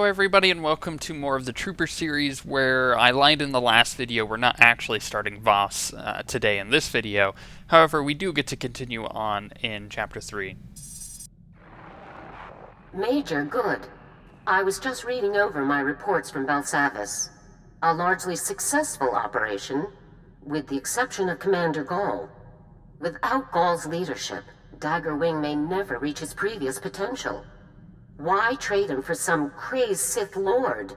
Hello everybody and welcome to more of the Trooper series where I lied in the last video. We're not actually starting Voss today in this video. However, we do get to continue on in Chapter 3. Major, good. I was just reading over my reports from Belsavis. A largely successful operation, with the exception of Commander Gall. Without Gall's leadership, Dagger Wing may never reach its previous potential. Why trade him for some crazed Sith Lord?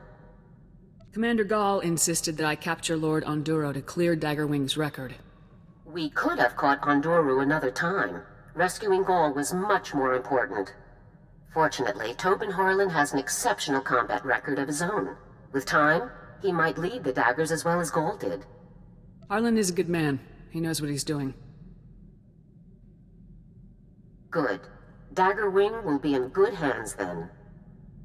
Commander Gall insisted that I capture Lord Onduro to clear Daggerwing's record. We could have caught Onduru another time. Rescuing Gall was much more important. Fortunately, Tobin Harlan has an exceptional combat record of his own. With time, he might lead the Daggers as well as Gall did. Harlan is a good man. He knows what he's doing. Good. Dagger Wing will be in good hands then.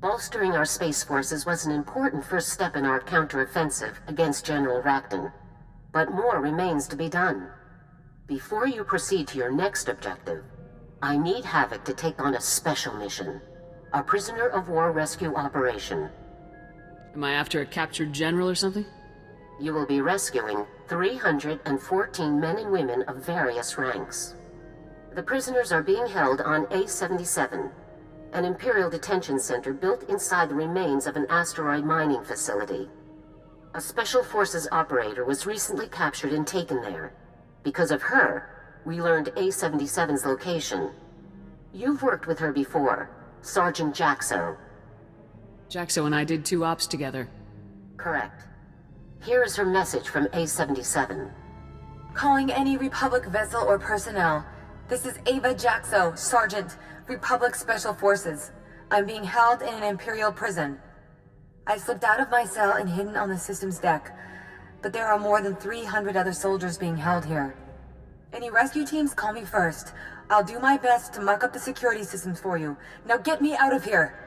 Bolstering our space forces was an important first step in our counteroffensive against General Racton. But more remains to be done. Before you proceed to your next objective, I need Havoc to take on a special mission. A prisoner of war rescue operation. Am I after a captured general or something? You will be rescuing 314 men and women of various ranks. The prisoners are being held on A-77, an Imperial detention center built inside the remains of an asteroid mining facility. A Special Forces operator was recently captured and taken there. Because of her, we learned A-77's location. You've worked with her before, Sergeant Jaxo. Jaxo and I did 2 ops together. Correct. Here is her message from A-77. Calling any Republic vessel or personnel. This is Ava Jaxo, Sergeant, Republic Special Forces. I'm being held in an Imperial prison. I slipped out of my cell and hidden on the system's deck, but there are more than 300 other soldiers being held here. Any rescue teams, call me first. I'll do my best to muck up the security systems for you. Now get me out of here!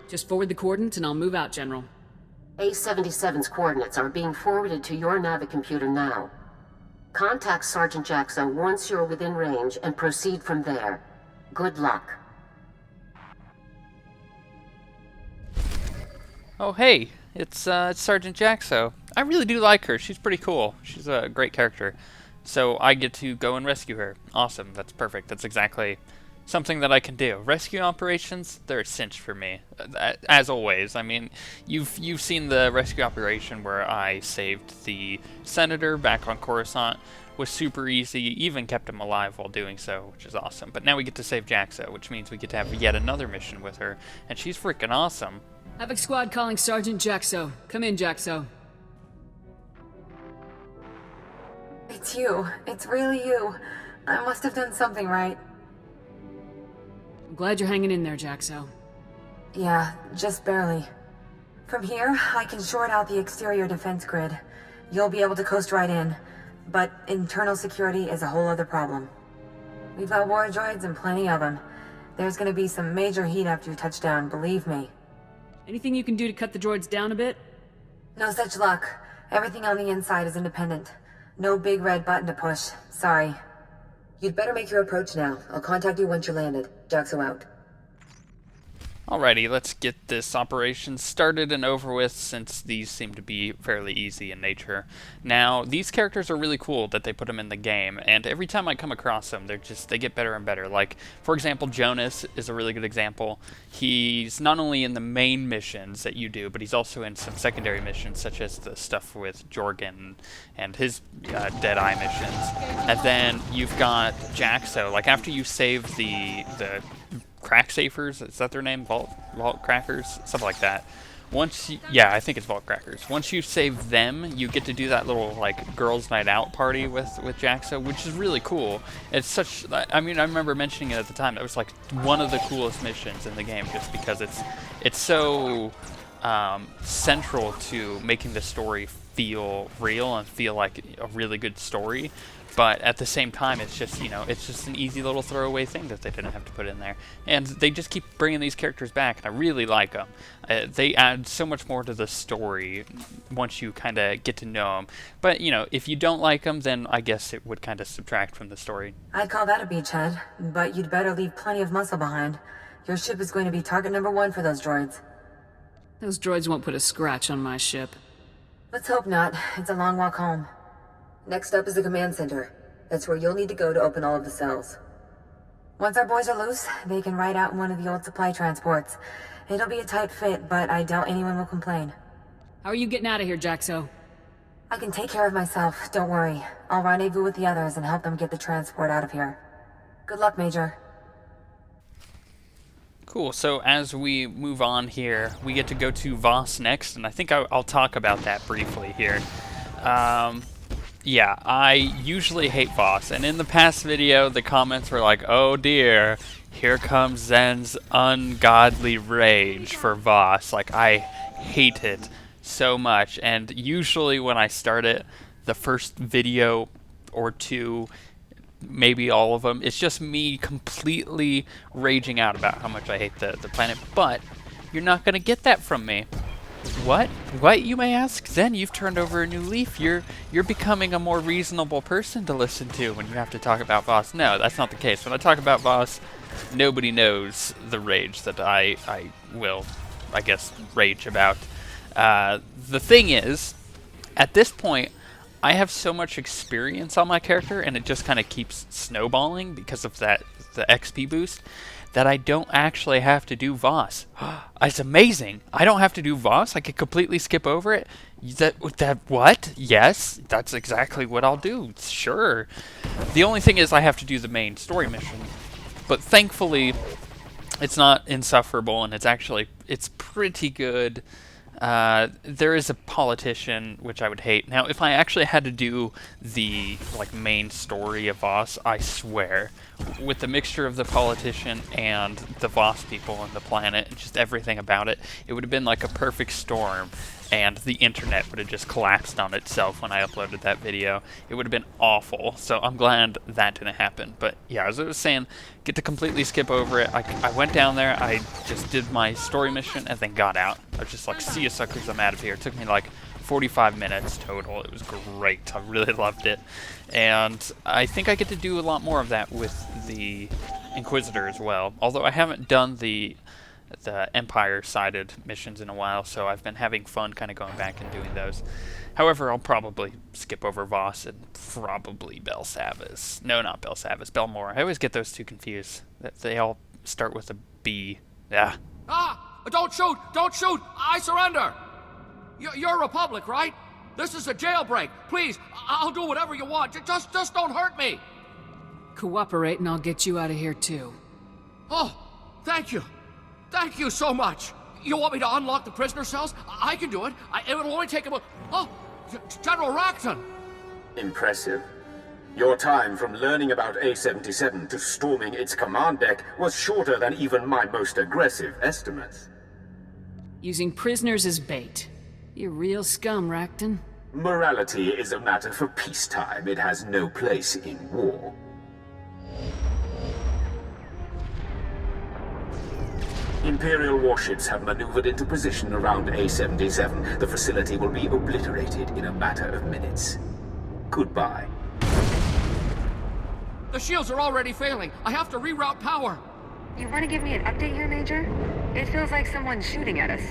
Just forward the coordinates and I'll move out, General. A-77's coordinates are being forwarded to your navicomputer now. Contact Sergeant Jaxo once you're within range and proceed from there. Good luck. Oh hey, it's Sergeant Jaxo. I really do like her. She's pretty cool. She's a great character. So I get to go and rescue her. Awesome. That's perfect. That's exactly something that I can do. Rescue operations, they're a cinch for me. As always. I mean, you've seen the rescue operation where I saved the Senator back on Coruscant. Was super easy, even kept him alive while doing so, which is awesome. But now we get to save Jaxo, which means we get to have yet another mission with her, and she's freaking awesome. Havoc Squad calling Sergeant Jaxo. Come in, Jaxo. It's you. It's really you. I must have done something right. I'm glad you're hanging in there, Jaxo. Yeah, just barely. From here, I can short out the exterior defense grid. You'll be able to coast right in. But internal security is a whole other problem. We've got war droids and plenty of them. There's gonna be some major heat after you touch down, believe me. Anything you can do to cut the droids down a bit? No such luck. Everything on the inside is independent. No big red button to push. Sorry. You'd better make your approach now. I'll contact you once you're landed. Jaxo out. Alrighty, let's get this operation started and over with, since these seem to be fairly easy in nature. Now, these characters are really cool that they put them in the game, and every time I come across them, they get better and better. Like, for example, Jonas is a really good example. He's not only in the main missions that you do, but he's also in some secondary missions, such as the stuff with Jorgen and his Deadeye missions. And then you've got Jaxo. Like, after you save the Crack Safers, is that their name? Vault Crackers? Something like that. Yeah, I think it's Vault Crackers. Once you save them, you get to do that little, like, girls' night out party with Jaxo, which is really cool. It's such, I mean, I remember mentioning it at the time. It was, like, one of the coolest missions in the game, just because it's so central to making the story feel real and feel like a really good story. But at the same time, it's just, you know, it's just an easy little throwaway thing that they didn't have to put in there. And they just keep bringing these characters back, and I really like them. They add so much more to the story once you kind of get to know them. But, you know, if you don't like them, then I guess it would kind of subtract from the story. I'd call that a beachhead, but you'd better leave plenty of muscle behind. Your ship is going to be target number 1 for those droids. Those droids won't put a scratch on my ship. Let's hope not. It's a long walk home. Next up is the command center. That's where you'll need to go to open all of the cells. Once our boys are loose, they can ride out in one of the old supply transports. It'll be a tight fit, but I doubt anyone will complain. How are you getting out of here, Jaxo? I can take care of myself, don't worry. I'll rendezvous with the others and help them get the transport out of here. Good luck, Major. Cool, so as we move on here, we get to go to Voss next, and I think I'll talk about that briefly here. Yeah, I usually hate Voss, and in the past video, the comments were like, oh dear, here comes Zen's ungodly rage for Voss. Like, I hate it so much, and usually when I start it, the first video or two, maybe all of them, it's just me completely raging out about how much I hate the planet, but you're not going to get that from me. What? What, you may ask? Zen, you've turned over a new leaf. You're becoming a more reasonable person to listen to when you have to talk about Voss. No, that's not the case. When I talk about Voss, nobody knows the rage that I will, I guess, rage about. The thing is, at this point, I have so much experience on my character, and it just kind of keeps snowballing because of the XP boost, that I don't actually have to do Voss. It's amazing. I don't have to do Voss. I could completely skip over it. That what? Yes, that's exactly what I'll do. Sure. The only thing is I have to do the main story mission. But thankfully, it's not insufferable, and it's pretty good. There is a politician, which I would hate. Now, if I actually had to do the main story of Voss, I swear, with the mixture of the politician and the Voss people and the planet and just everything about it, it would have been like a perfect storm, and the internet would have just collapsed on itself when I uploaded that video. It would have been awful, so I'm glad that didn't happen. But yeah, as I was saying, get to completely skip over it. I went down there, I just did my story mission, and then got out. I was just like, see you suckers, I'm out of here. It took me like 45 minutes total. It was great. I really loved it. And I think I get to do a lot more of that with the Inquisitor as well. Although I haven't done the Empire-sided missions in a while, so I've been having fun kind of going back and doing those. However, I'll probably skip over Voss and probably Belsavis. No, not Belsavis, Belmore. I always get those two confused. They all start with a B. Yeah. Ah! Don't shoot! Don't shoot! I surrender! You're Republic, right? This is a jailbreak. Please, I'll do whatever you want. Just don't hurt me! Cooperate and I'll get you out of here too. Oh, thank you. Thank you so much. You want me to unlock the prisoner cells? I can do it. It will only take about... Oh, General Rackton! Impressive. Your time from learning about A-77 to storming its command deck was shorter than even my most aggressive estimates. Using prisoners as bait. You real scum, Rackton. Morality is a matter for peacetime. It has no place in war. Imperial warships have maneuvered into position around A-77. The facility will be obliterated in a matter of minutes. Goodbye. The shields are already failing. I have to reroute power. You want to give me an update here, Major? It feels like someone's shooting at us.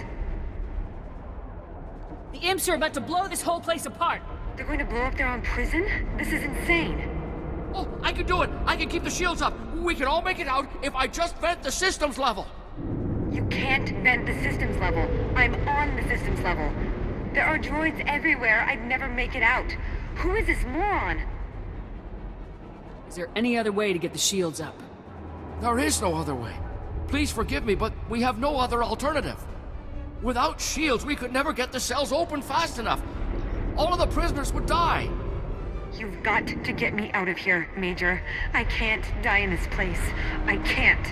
The imps are about to blow this whole place apart. They're going to blow up their own prison? This is insane. Oh, I can do it. I can keep the shields up. We can all make it out if I just vent the systems level. You can't vent the systems level. I'm on the systems level. There are droids everywhere. I'd never make it out. Who is this moron? Is there any other way to get the shields up? There is no other way. Please forgive me, but we have no other alternative. Without shields, we could never get the cells open fast enough. All of the prisoners would die. You've got to get me out of here, Major. I can't die in this place. I can't.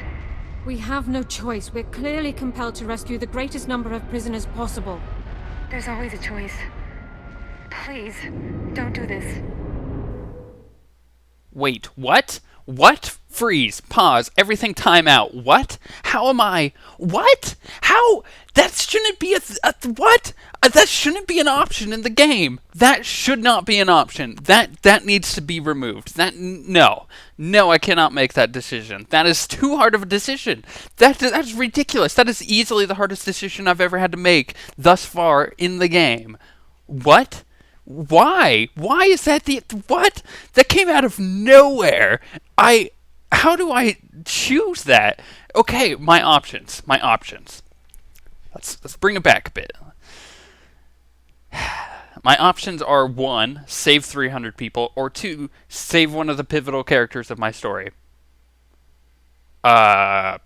We have no choice. We're clearly compelled to rescue the greatest number of prisoners possible. There's always a choice. Please, don't do this. Wait, what? What? Freeze. Pause. Everything time out. What? How am I? What? How? That shouldn't be what? That shouldn't be an option in the game. That should not be an option. That needs to be removed. No. No, I cannot make that decision. That is too hard of a decision. That is ridiculous. That is easily the hardest decision I've ever had to make thus far in the game. What? Why? Why is that what? That came out of nowhere. How do I choose that? Okay, my options. Let's bring it back a bit. My options are 1, save 300 people, or 2, save one of the pivotal characters of my story. How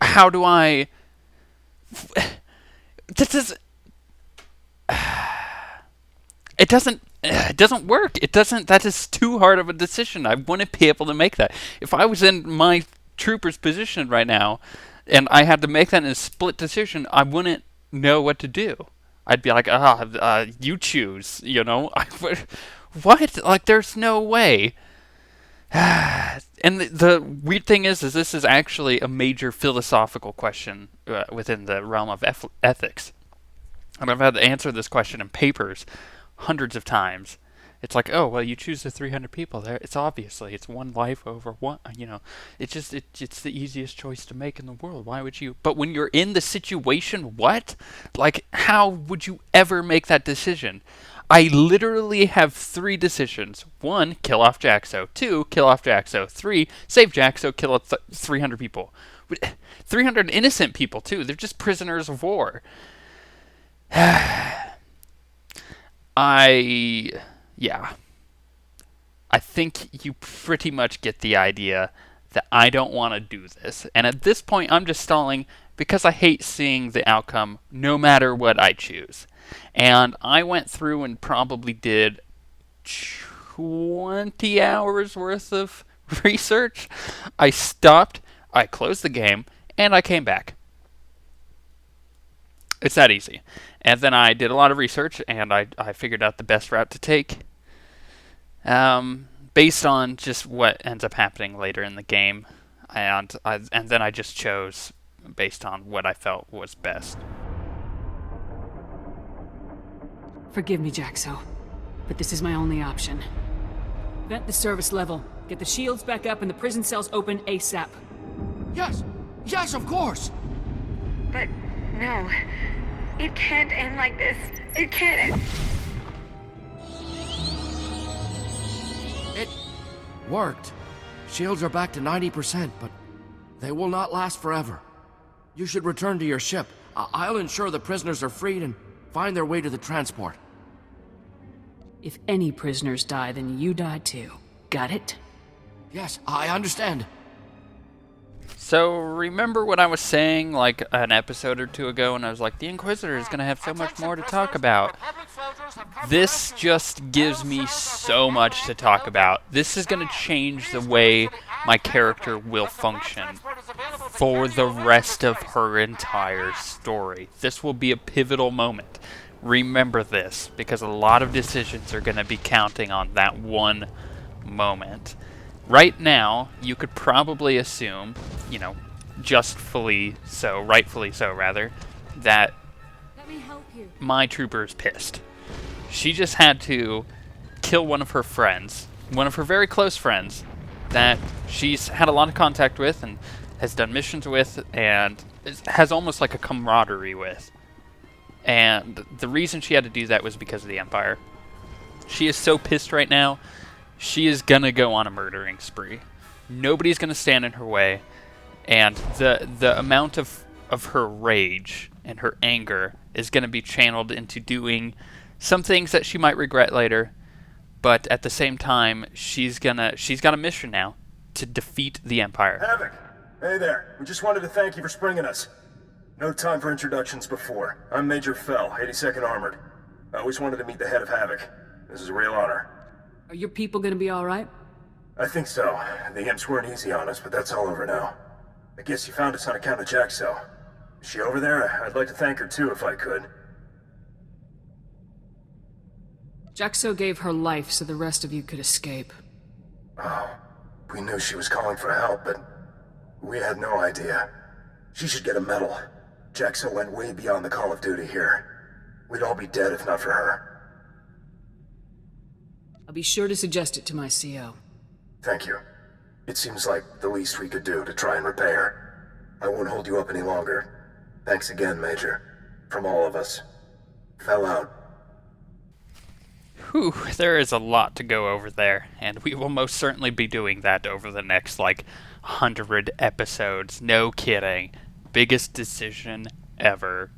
do I... It doesn't work. That is too hard of a decision. I wouldn't be able to make that. If I was in my trooper's position right now, and I had to make that in a split decision, I wouldn't know what to do. I'd be like, you choose, you know? What? Like, there's no way. And the weird thing is this is actually a major philosophical question within the realm of ethics. And I've had to answer this question in papers hundreds of times. It's like, oh, well, you choose the 300 people there. It's one life over one, you know. It's the easiest choice to make in the world. Why would you? But when you're in the situation, what? Like, how would you ever make that decision? I literally have 3 decisions. 1, kill off Jaxo. 2, kill off Jaxo. 3, save Jaxo, kill 300 people. 300 innocent people, too. They're just prisoners of war. I think you pretty much get the idea that I don't want to do this. And at this point, I'm just stalling because I hate seeing the outcome no matter what I choose. And I went through and probably did 20 hours worth of research. I stopped, I closed the game, and I came back. It's that easy. And then I did a lot of research, and I figured out the best route to take, based on just what ends up happening later in the game, and then I just chose based on what I felt was best. Forgive me, Jaxo, but this is my only option. Vent the service level, get the shields back up, and the prison cells open ASAP. Yes, of course! But no, it can't end like this. It can't. It worked. Shields are back to 90%, but they will not last forever. You should return to your ship. I'll ensure the prisoners are freed and find their way to the transport. If any prisoners die, then you die too. Got it? Yes, I understand. So, remember what I was saying like an episode or 2 ago, and I was like, the Inquisitor is going to have so much more to talk about. This just gives me so much to talk about. This is going to change the way my character will function for the rest of her entire story. This will be a pivotal moment. Remember this, because a lot of decisions are going to be counting on that one moment. Right now, you could probably assume, you know, rightfully so, that my trooper is pissed. She just had to kill one of her friends, one of her very close friends, that she's had a lot of contact with and has done missions with and has almost like a camaraderie with. And the reason she had to do that was because of the Empire. She is so pissed right now. She is gonna go on a murdering spree. Nobody's gonna stand in her way, and the amount of her rage and her anger is gonna be channeled into doing some things that she might regret later. But at the same time, she's got a mission now to defeat the Empire. Havoc, hey there. We just wanted to thank you for springing us. No time for introductions before. I'm Major Fell, 82nd Armored. I always wanted to meet the head of Havoc. This is a real honor. Are your people gonna be alright? I think so. The imps weren't easy on us, but that's all over now. I guess you found us on account of Jaxo. Is she over there? I'd like to thank her too, if I could. Jaxo gave her life so the rest of you could escape. Oh, we knew she was calling for help, but we had no idea. She should get a medal. Jaxo went way beyond the call of duty here. We'd all be dead if not for her. I'll be sure to suggest it to my CO. Thank you. It seems like the least we could do to try and repair. I won't hold you up any longer. Thanks again, Major. From all of us. Fell out. Whew, there is a lot to go over there, and we will most certainly be doing that over the next, 100 episodes. No kidding. Biggest decision ever.